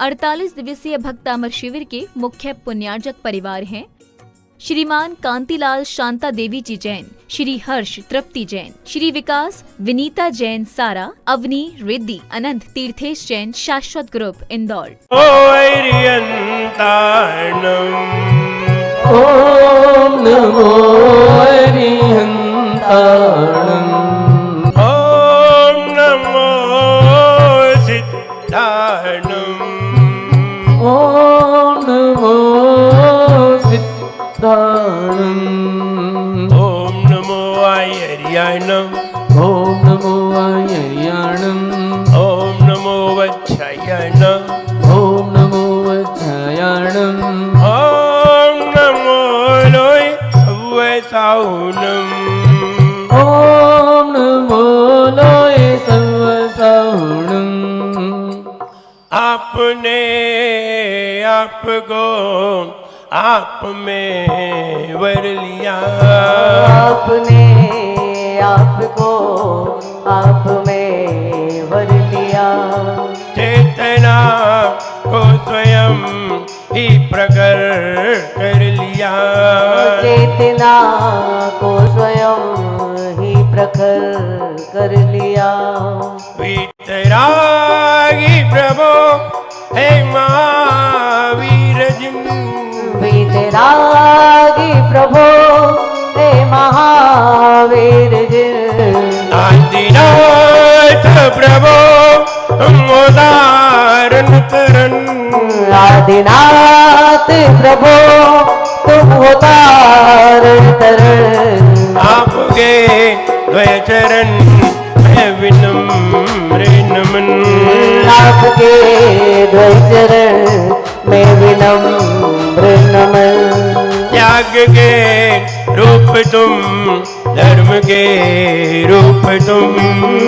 48 दिवसीय भक्त अमर शिविर के मुख्य पुण्यार्जक परिवार हैं श्रीमान कांतिलाल शांता देवी जी जैन, श्री हर्ष तृप्ति जैन, श्री विकास विनीता जैन सारा, अवनी रिद्धि अनंत तीर्थेश जैन, शाश्वत ग्रुप इंदौर। ओम नमो अरिहंताणं, ओम नमो सिद्धाणं, ओम नमो सिद्धाणं, ओम नमो आयर्याणं, ओम नमो आयर्याणं, ओम नमो वच्छायणं, ओम नमो वच्छायणं, ओम नमो लोय अव्वसाहुनं, ओम नमो लोय सर्वसाहुणं। आपने आपको आप में वर लिया, आपने आपको आप में वर लिया, चेतना को स्वयं ही प्रकट कर लिया, चेतना को स्वयं ही प्रखर कर लिया। वीतरागी प्रभो हे महावीर जिन, वीतरागी प्रभो हे महावीर जिन, आदिनाथ प्रभो उदाहरण करन, आदिनाथ प्रभो तुम उतारण तरन, आपके द्वय चरण मैं विनम्र नमन, आपके द्वय चरण में विनम्र नमन। त्याग के रूप तुम, धर्म के रूप तुम,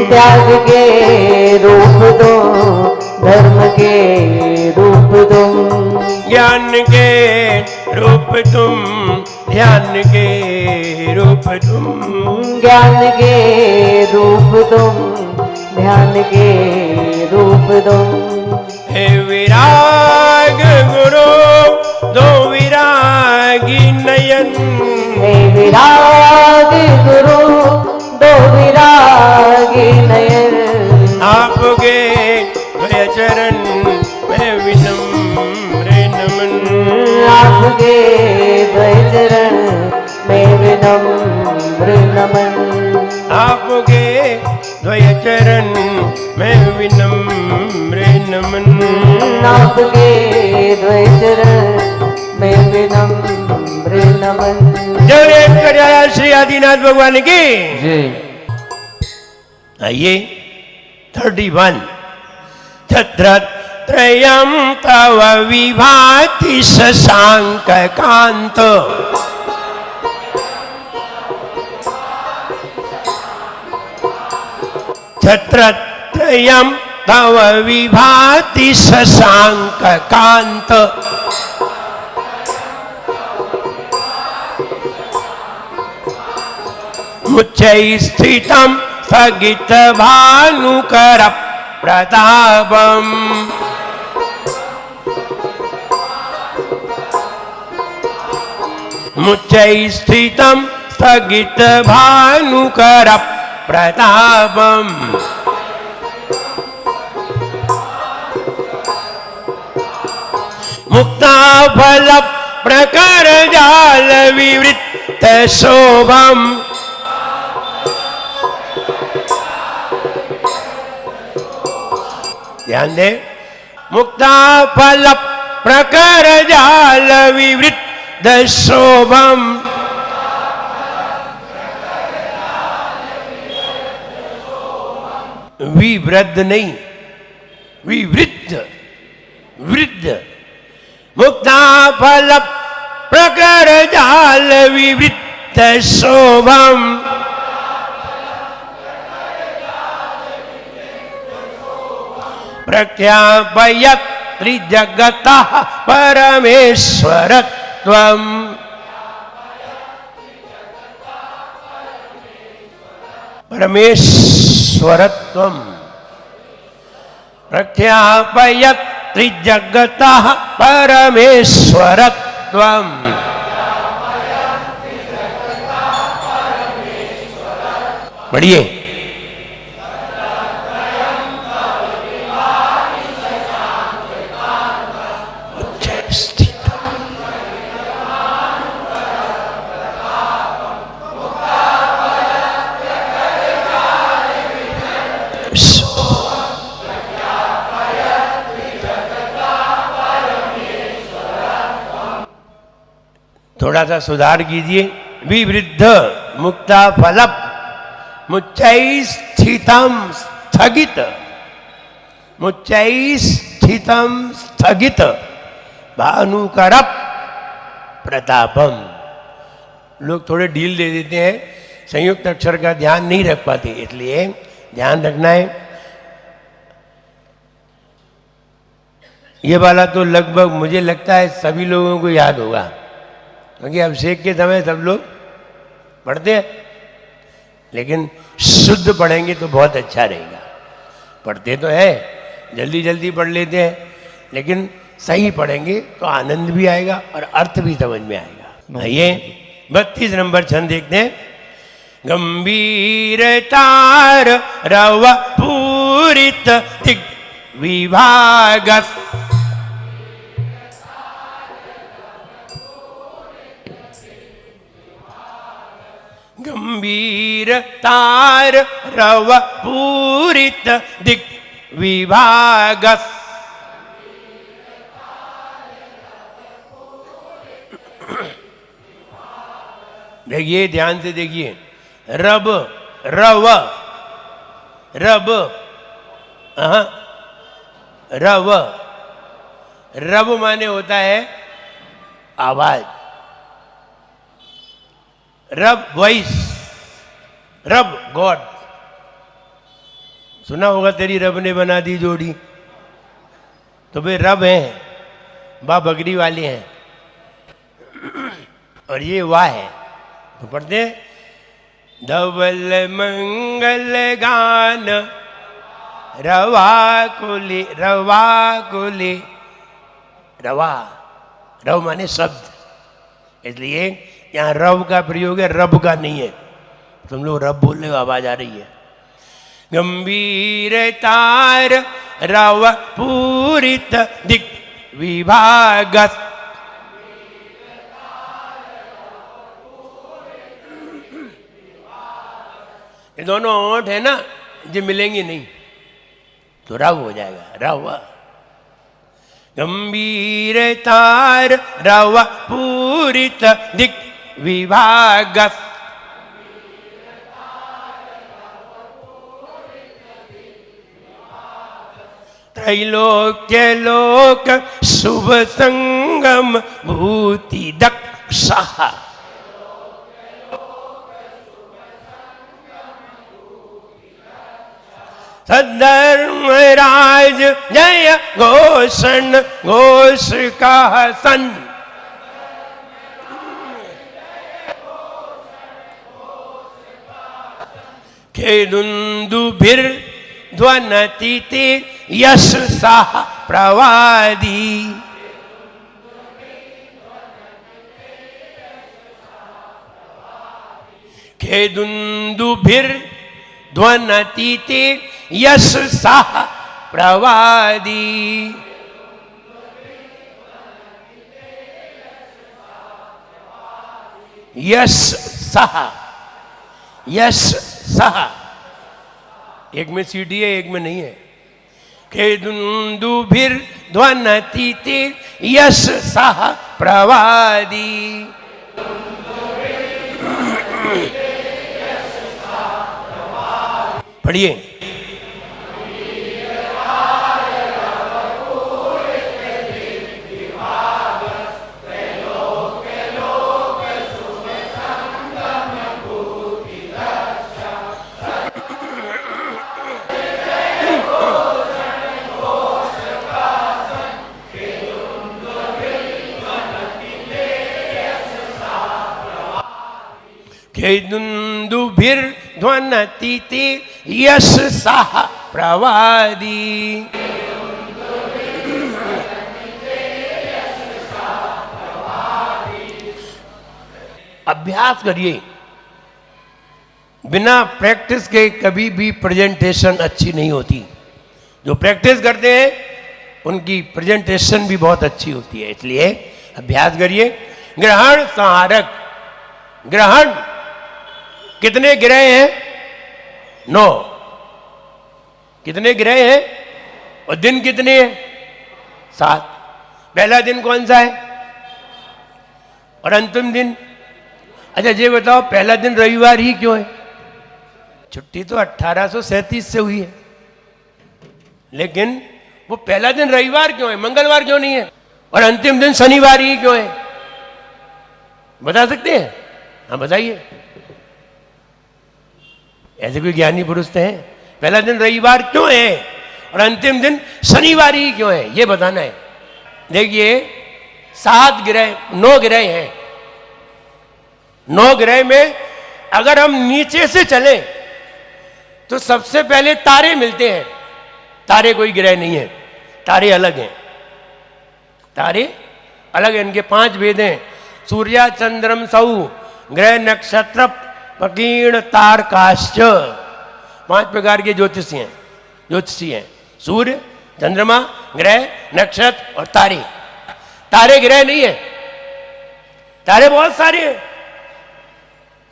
त्याग के रूप तुम, धर्म के रूप तुम, ज्ञान के रूप तुम, ध्यान के रूप तुम, ज्ञान के रूप तुम, ध्यान के रूप तुम। हे विराग गुरु दो विरागी नयन, हे विराग गुरु दो विरागी नयन, आपके द्वय चरण मैं विनम्र नमन, आपके द्वय चरण में विनम्र नमन, आपके द्वय चरण मैं विनम्र नमन, आपके द्वय चरण में विनम्र नमन। जय करया श्री आदिनाथ भगवान की जय। आइए 31 छत्रत्रयं तव विभाति शशांक कांत, छत्रत्रयं तव विभाति शशांक कांत, मुच्चै स्थितं स्थगित भानुकर प्रतापम्, मुच्चै स्थितं स्थगित भानुकर प्रतापम्, मुक्ताफल प्रकर जाल विवृत शोभम्, ध्यान दे, मुक्ताफल प्रकर जाल विवृत शोभम्, विवृद्ध नहीं, विवृद्ध, वृद्ध, मुक्ताफल प्रकर जाल विवृत शोभम्, प्रख्यापयत् त्रिजगतः परमेश्वरत्वम्, परमेश्वरत्वम् प्रख्यापयत् त्रिजगतः परमेश्वरत्वम्। बढ़िए। थोड़ा सा सुधार कीजिए। विवृद्ध मुक्ता फलप मुच्चै स्थितम स्थगित, मुच्चै स्थितम स्थगित भानुकरप प्रतापम। लोग थोड़े ढील दे देते हैं, संयुक्त अक्षर का ध्यान नहीं रख पाते, इसलिए ध्यान रखना है। ये वाला तो लगभग मुझे लगता है सभी लोगों को याद होगा, क्योंकि अभिषेक के समय सब लोग पढ़ते हैं, लेकिन शुद्ध पढ़ेंगे तो बहुत अच्छा रहेगा। पढ़ते तो है, जल्दी जल्दी पढ़ लेते हैं, लेकिन सही पढ़ेंगे तो आनंद भी आएगा और अर्थ भी समझ में आएगा। ये 32 नंबर छंद देखते हैं। गंभीर तार रव पूरित दिग विभाग, गंभीर तार रव पूरित दिग विभाग। देखिए, ध्यान से देखिए। रब, रव, रब, रव, रब माने होता है आवाज, रब वॉइस, रब गॉड। सुना होगा तेरी रब ने बना दी जोड़ी, तो वे रब हैं, बा बगड़ी वाले हैं, और ये वाह है। तो पढ़ते हैं, धवल मंगल गान रवा कुले, रवा कुले, रवा, रव माने शब्द, इसलिए यहाँ रव का प्रयोग है, रब का नहीं है। तुम लोग रब बोल रहे हो, आवाज आ रही है। गंभीर तार रव पूरित दिग विभाग, ये दोनों ओंठ है ना, जो मिलेंगी नहीं तो रव हो जाएगा, रव। गंभीर तार रव पूरित दिग विभाग, त्रैलोक्य लोक शुभ संगम भूति दक्षा, सद्धर्मराज जय घोषण घोष का सन, खेदुन्दुभिर ध्वनति ते यश साह प्रवादी, खेदुन्दुभिर ध्वनति ते यश साह प्रवादी। यश साह, यश साह, एक में सीढ़ी है, एक में नहीं है। खेदुन्दुभिर ध्वनति ते यश साह प्रवादी। पढ़िए। खेदुन्दुभिर ध्वनति ते यश साह प्रवादी। अभ्यास करिए। बिना प्रैक्टिस के कभी भी प्रेजेंटेशन अच्छी नहीं होती। जो प्रैक्टिस करते हैं उनकी प्रेजेंटेशन भी बहुत अच्छी होती है। इसलिए अभ्यास करिए। ग्रहण संहारक। ग्रहण कितने ग्रह हैं? 9। कितने ग्रह हैं? और दिन कितने हैं? 7। पहला दिन कौन सा है और अंतिम दिन? अच्छा ये बताओ, पहला दिन रविवार ही क्यों है? छुट्टी तो 1837 से हुई है, लेकिन वो पहला दिन रविवार क्यों है? मंगलवार क्यों नहीं है? और अंतिम दिन शनिवार ही क्यों है? बता सकते हैं? हाँ बताइए। ऐसे कोई ज्ञानी पुरुष तो है? पहला दिन रविवार क्यों है और अंतिम दिन शनिवार ही क्यों है, ये बताना है। देखिए 7 ग्रह, 9 ग्रह हैं। 9 ग्रह में अगर हम नीचे से चले तो सबसे पहले तारे मिलते हैं। तारे कोई ग्रह नहीं है, तारे अलग हैं। तारे अलग हैं, इनके 5 भेद हैं। सूर्या चंद्रम सौ ग्रह नक्षत्र पकीर्ण तारकाश्च। 5 प्रकार के ज्योतिषी हैं। सूर्य, चंद्रमा, ग्रह, नक्षत्र और तारे। तारे ग्रह नहीं है, तारे बहुत सारे हैं।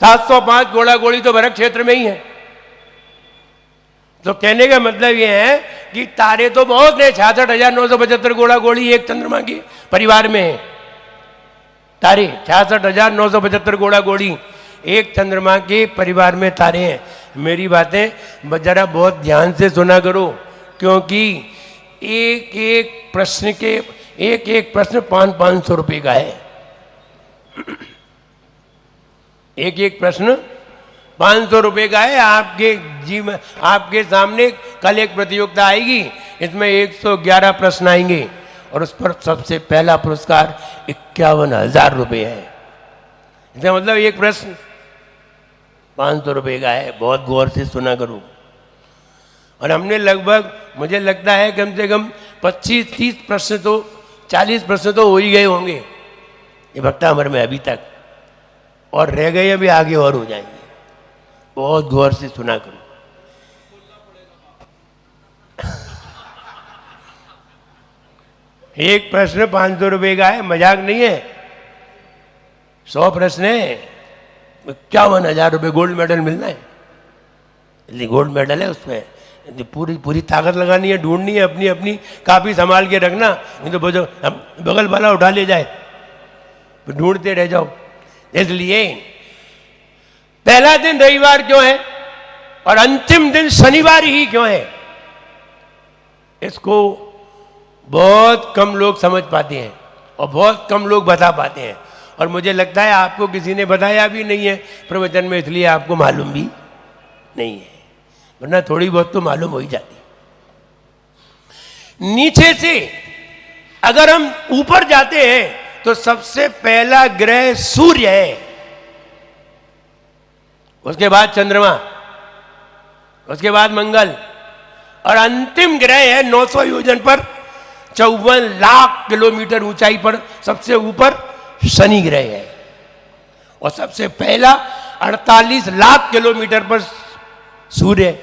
705 गोला गोली तो भरत क्षेत्र में ही है। तो कहने का मतलब यह है कि तारे तो बहुत है। 66,975 गोला गोली एक चंद्रमा के परिवार में है। तारे 66,975 गोला गोली एक चंद्रमा के परिवार में तारे हैं। मेरी बातें जरा बहुत ध्यान से सुना करो, क्योंकि एक प्रश्न 500 रुपये का है। एक प्रश्न 500 रुपये का है। आपके सामने कल एक प्रतियोगिता आएगी, इसमें 111 प्रश्न आएंगे और उस पर सबसे पहला पुरस्कार 51,000 रुपये है। इसका मतलब एक प्रश्न 500 रुपये का है। बहुत गौर से सुना करो। और हमने लगभग, मुझे लगता है कम से कम 25-30 प्रश्न तो 40 प्रश्न तो हो ही गए होंगे ये भक्तामृत में अभी तक, और रह गए अभी आगे और हो जाएंगे। बहुत गौर से सुना करो। एक प्रश्न 500 रुपये का है, मजाक नहीं है। 100 प्रश्न है, 51,000 रुपये गोल्ड मेडल मिलना है। इसलिए गोल्ड मेडल है, उसमें पूरी ताकत लगानी है, ढूंढनी है, अपनी अपनी कापी संभाल के रखना, नहीं तो बगल वाला उठा ले जाए, ढूंढते रह जाओ। इसलिए पहला दिन रविवार क्यों है और अंतिम दिन शनिवार ही क्यों है, इसको बहुत कम लोग समझ पाते हैं और बहुत कम लोग बता पाते हैं। और मुझे लगता है आपको किसी ने बताया भी नहीं है प्रवचन में, इसलिए आपको मालूम भी नहीं है, वरना थोड़ी बहुत तो मालूम हो ही जाती। नीचे से अगर हम ऊपर जाते हैं तो सबसे पहला ग्रह सूर्य है, उसके बाद चंद्रमा, उसके बाद मंगल, और अंतिम ग्रह है 900 योजन पर 54 लाख किलोमीटर ऊंचाई पर सबसे ऊपर शनि ग्रह है, और सबसे पहला 48 लाख किलोमीटर पर सूर्य।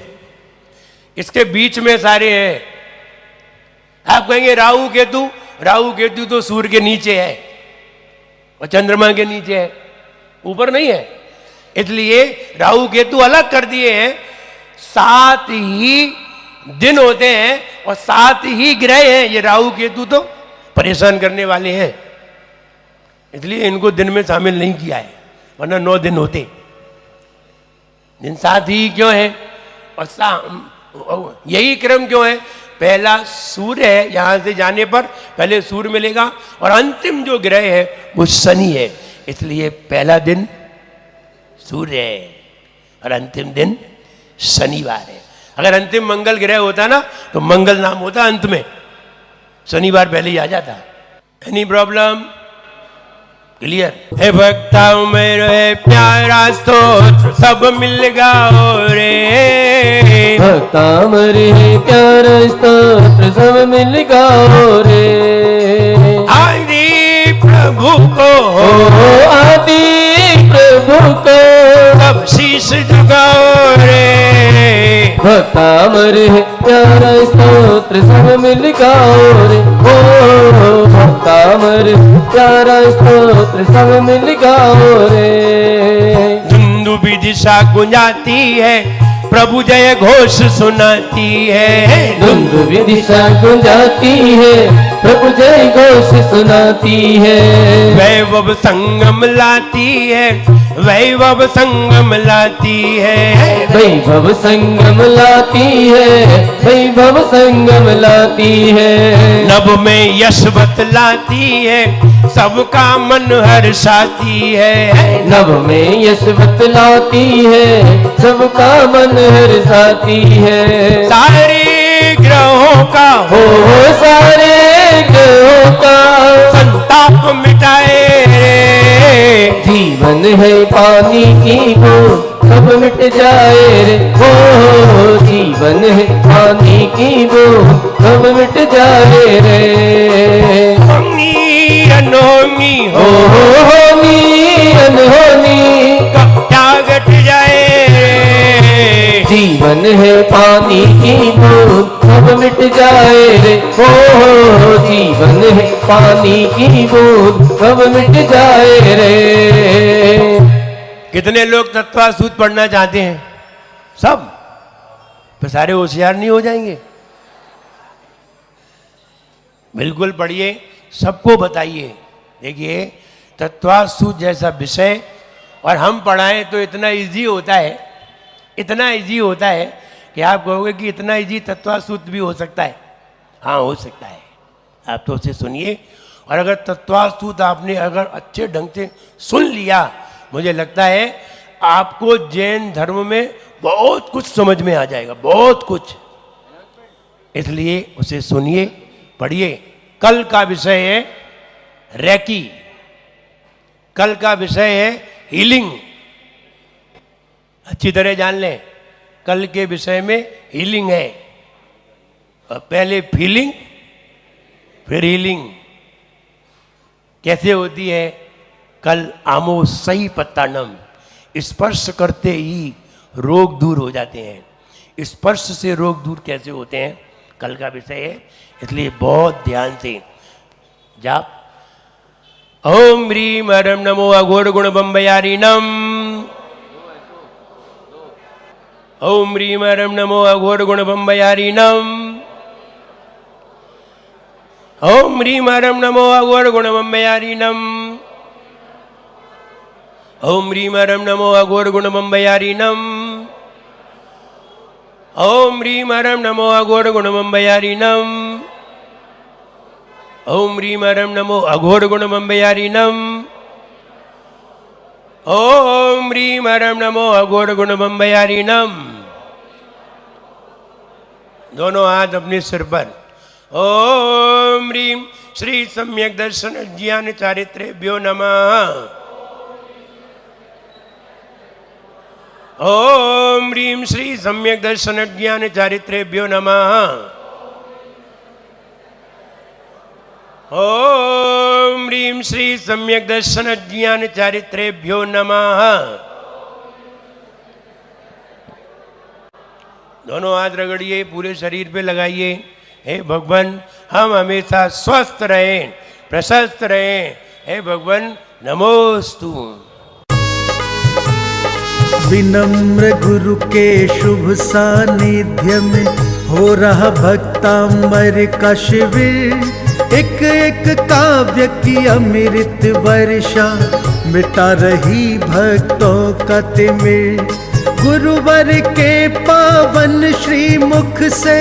इसके बीच में सारे हैं। आप कहेंगे राहु केतु तो सूर्य के नीचे है और चंद्रमा के नीचे है, ऊपर नहीं है। इसलिए राहु केतु अलग कर दिए हैं। 7 ही दिन होते हैं और 7 ही ग्रह हैं। ये राहु केतु तो परेशान करने वाले हैं, इसलिए इनको दिन में शामिल नहीं किया है, वरना 9 दिन होते। दिन 7 ही क्यों है और यही क्रम क्यों है? पहला सूर्य है, यहां से जाने पर पहले सूर्य मिलेगा, और अंतिम जो ग्रह है वो शनि है, इसलिए पहला दिन सूर्य है और अंतिम दिन शनिवार है। अगर अंतिम मंगल ग्रह होता ना तो मंगल नाम होता अंत में, शनिवार पहले ही आ जाता। Any problem? क्लियर? हे भक्ता मेरे प्यारा स्तोत्र सब मिल गाओ रे, भक्ता मेरे प्यारा स्तोत्र सब मिल गाओ रे। आदि प्रभु को आदि प्रभु सबको, सब शीश झुकाओ रे। भक्तामर है प्यारा स्तोत्र सब मिल गाओ रे। ओ भक्तामर प्यारा स्तोत्र सब मिल गाओ रे। दुंदुभी दिशा गुंजाती है, प्रभु जय घोष सुनाती है। दुंदुभी दिशा गुंजाती है, प्रभु जय घोष सुनाती है। वैभव संगम लाती है, वैभव संगम लाती है। वैभव संगम लाती है, वैभव संगम लाती है। नभ में यश बतलाती है, सबका मन हर्षाती है। नभ में यश बतलाती है, सबका मन हर्षाती है। सारे ग्रहों का हो सारे ग्रहों का संताप मिटाए रे। जीवन है पानी की बूंद सब मिट जाए रे। हो जीवन है पानी की बूंद सब मिट जाए रे। होनी अनहोनी हो होनी अनहोनी का क्या घट जाए रे। जीवन है पानी की बूंद सब मिट जाए रे। हो जीवन है पानी की बूंद सब मिट जाए रे। कितने लोग तत्वासूत पढ़ना चाहते हैं? सब? तो सारे होशियार नहीं हो जाएंगे? बिल्कुल पढ़िए, सबको बताइए। देखिए, तत्वासूत जैसा विषय और हम पढ़ाएं तो इतना इजी होता है, इतना इजी होता है कि आप कहोगे कि इतना इजी तत्वासूत भी हो सकता है। हाँ, हो सकता है। आप तो उसे सुनिए, और अगर तत्वासूत आपने अगर अच्छे ढंग से सुन लिया, मुझे लगता है आपको जैन धर्म में बहुत कुछ समझ में आ जाएगा, बहुत कुछ। इसलिए उसे सुनिए, पढ़िए। कल का विषय है रेकी, कल का विषय है हीलिंग। अच्छी तरह जान लें, कल के विषय में हीलिंग है। और पहले फीलिंग फिर हीलिंग कैसे होती है? कल आमो सही पत्तानम, स्पर्श करते ही रोग दूर हो जाते हैं। स्पर्श से रोग दूर कैसे होते हैं, कल का विषय है। इसलिए बहुत ध्यान से जाप। ओम ह्रीम हरम नमो अघोर गुण बम्बयारी नम। ओम ह्रीम हरम नमो अघोर गुण बम्बयारी नम। ओम ह्रीम हरम नमो अघोर गुण बम्बयारी नम। ओम ह्रीम हरम नमो अघोर गुण बम्बयारी नम। ओम ह्रीम हरम नमो अघोर गुण बम्बयारी नम। ओम ह्रीम हरम नमो अघोर गुण बम्बयारी नम। ओम ह्रीम हरम नमो अघोर गुण बम्बयारी नम। दोनों हाथ अपने सिर पर। ओम ह्रीम श्री सम्यक दर्शन ज्ञान चारित्रेभ्यो नमः। ओम ह्रीम श्री सम्यक दर्शन ज्ञान चारित्रेभ्यो नमः। ओम ह्रीम श्री सम्यक दर्शन ज्ञान चारित्रेभ्यो नमः। दोनों हाथ रगड़िए, पूरे शरीर पे लगाइए। हे भगवान, हम हमेशा स्वस्थ रहें, प्रशस्त रहें। हे भगवान, नमोस्तु। विनम्र गुरु के शुभ सानिध्य में हो रहा भक्तांबर का शिविर। एक एक काव्य की अमृत वर्षा मिटा रही भक्तों का तिमिर। गुरुवर के पावन श्री मुख से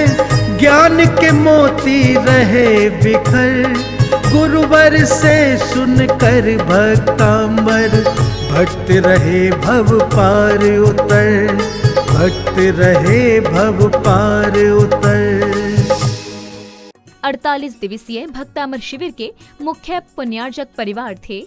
ज्ञान के मोती रहे बिखर। गुरुवर से सुनकर भक्तांबर भक्त रहे भव पार उतर। भक्त रहे भव पार उतर। 48 दिवसीय भक्तामर शिविर के मुख्य पुण्यार्जक परिवार थे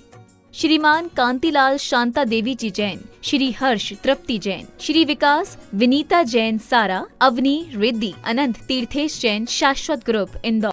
श्रीमान कांतिलाल शांता देवी जी जैन, श्री हर्ष तृप्ति जैन, श्री विकास विनीता जैन सारा, अवनी रिद्धि, अनंत तीर्थेश जैन, शाश्वत ग्रुप इंदौर।